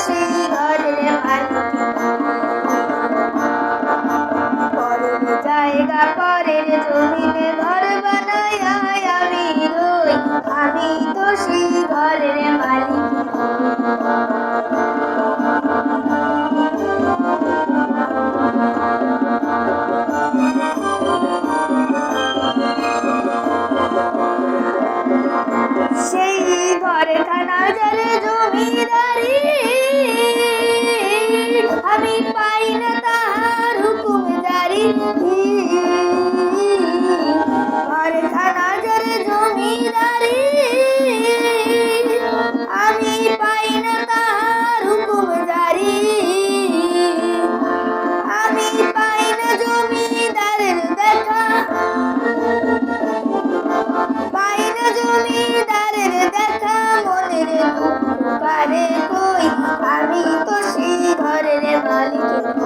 সেই ঘরের মালিক। পরের জায়গা পরের জমিনে ঘর বানায়া আমি রই, আমি তো সেই ঘরের মালিক। সেই ঘরে খানা জলে জমিদারি, আমি পাই না তাহার হুকুম জারি। ঘরে খানা জলে জমিদারি, আমি পাই না তাহার হুকুম জারি। আমি পাই না জমিদারের দেখা, পাই না জমিদারের দেখা, মনের দুঃখ কারে কই, আমি তো সেই ঘরের মালিক।